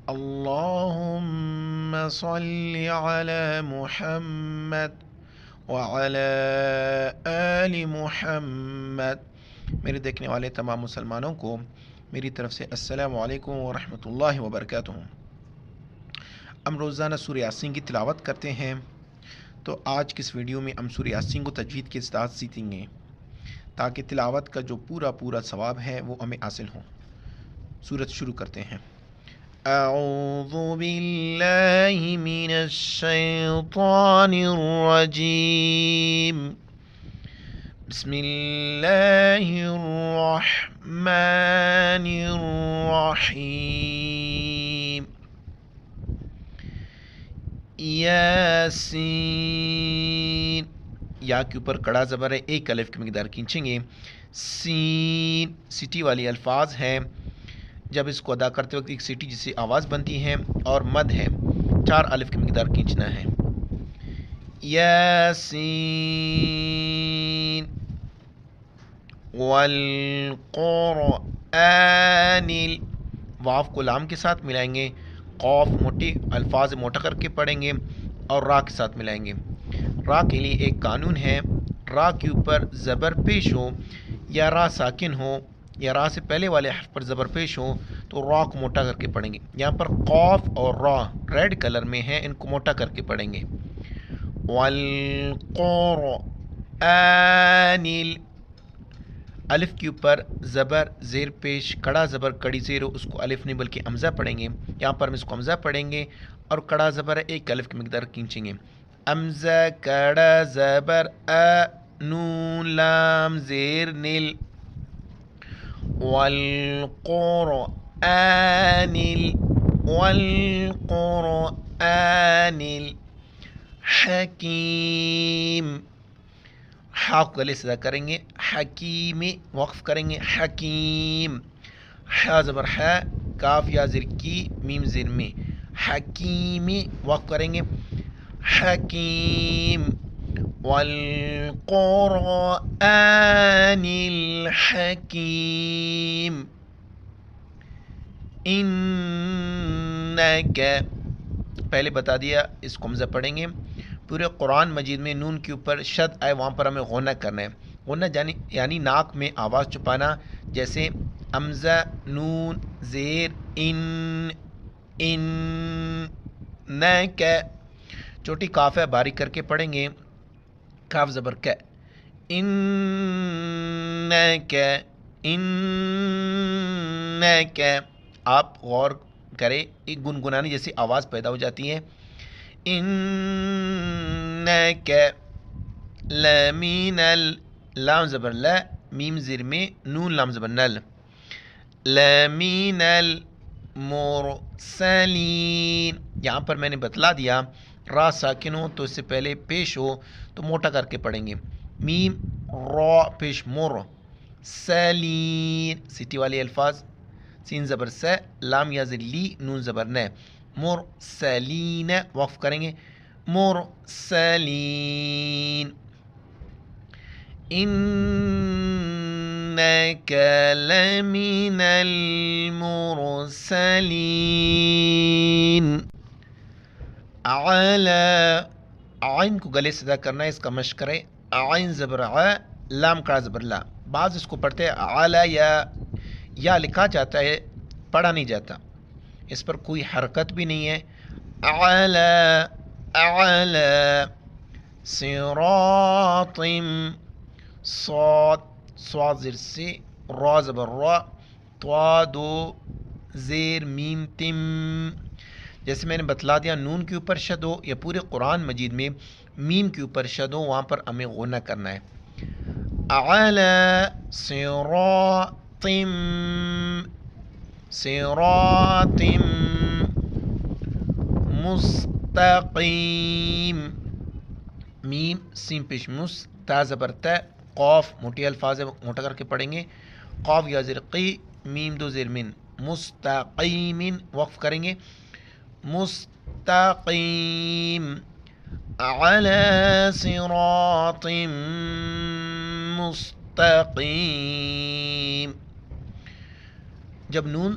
اللهم صل على محمد وعلى آل محمد۔ میرے دیکھنے والے تمام مسلمانوں کو میری طرف سے السلام علیکم ورحمۃ اللہ وبرکاتہ۔ ہم روزانہ سورہ یاسین کی تلاوت کرتے ہیں، تو آج کی اس ویڈیو میں ہم سورہ یاسین کو تجوید کے ساتھ سیکھیں گے تاکہ تلاوت کا جو پورا ثواب ہے وہ ہمیں حاصل ہو۔ سورت شروع کرتے ہیں۔ اعوذ باللہ من الشیطان الرجیم، بسم اللہ الرحمن الرحیم۔ یاسین، یا کے اوپر کڑا زبر ہے، ایک الف کی مقدار کھینچیں گے۔ سین، سٹی والی الفاظ ہیں، جب اس کو ادا کرتے وقت ایک سٹی جس سے آواز بنتی ہے، اور مد ہے، 4 الف کی مقدار کھینچنا ہے۔ یاسین والقرآن، واو کو لام کے ساتھ ملائیں گے، قاف موٹی الفاظ موٹا کر کے پڑھیں گے، اور را کے ساتھ ملائیں گے۔ را کے لیے ایک قانون ہے، را کے اوپر زبر پیش ہو یا را ساکن ہو یا را سے پہلے والے حرف پر زبر پیش ہو تو را کو موٹا کر کے پڑھیں گے۔ یہاں پر قاف اور را ریڈ کلر میں ہیں، ان کو موٹا کر کے پڑھیں گے۔ والقرآن، الف کے اوپر زبر زیر پیش، کڑا زبر کڑی زیر ہو، اس کو الف نہیں بلکہ حمزہ پڑھیں گے۔ یہاں پر ہم اس کو حمزہ پڑھیں گے اور کڑا زبر ہے، ایک الف کی مقدار کھینچیں گے۔ حمزہ کڑا زبر نون لام زیر نیل۔ والقرآن الحکیم، ہا کو گلے سے ادا کریں گے، حکیم وقف کریں گے، حکیم، حا زبر حا، کاف یا زر کی، میم زر میں، حکیم وقف کریں گے، حکیم۔ والقرآن الحکیم، انک، پہلے بتا دیا، اس کو حمزہ پڑھیں گے۔ پورے قرآن مجید میں نون کے اوپر شد آئے، وہاں پر ہمیں غنہ کرنا ہے۔ غنہ یعنی ناک میں آواز چھپانا، جیسے حمزہ نون زیر ان، انک، چھوٹی کاف ہے، باریک کر کے پڑھیں گے، کاف زبر کا، انک، انک۔ آپ غور کریں، ایک گنگنانی جیسی آواز پیدا ہو جاتی ہے۔ انک لمن لام زبر لا، میم زیر میں، نون لام زبر نل، لمن المرسلین۔ یہاں پر میں نے بتلا دیا، را ساکن ہو تو اس سے پہلے پیش ہو تو موٹا کر کے پڑھیں گے، میم را پیش مر، سلین، سٹی والی الفاظ، سین زبر س، لام یا زر لی، نون زبر ن، مرسلین وقف کریں گے، مرسلین۔ انک لمن المرسلین، علی، عین کو گلے سے ادا کرنا ہے، اس کا مشق کریں، عین زبر ع، لام کڑا زبر لا۔ بعض اس کو پڑھتے ہیں علی، یا لکھا جاتا ہے، پڑھا نہیں جاتا، اس پر کوئی حرکت بھی نہیں ہے۔ علی، علی، صراط، صاد، صاد زیر سے، را زبر را، طا دو زیر میم تم، جیسے میں نے بتلا دیا، نون کے اوپر شد ہو یا پورے قرآن مجید میں میم کے اوپر شد ہو، وہاں پر ہمیں غنہ کرنا ہے۔ علی صراط، صراط مستقیم، میم سین پیش مس، تا زبر تا، قاف موٹی الفاظ ہے، موٹا کر کے پڑھیں گے، قاف یا زر قی، میم دو زیر من، مستقیم وقف کریں گے، مستقیم، علی صراط مستقیم۔ جب نون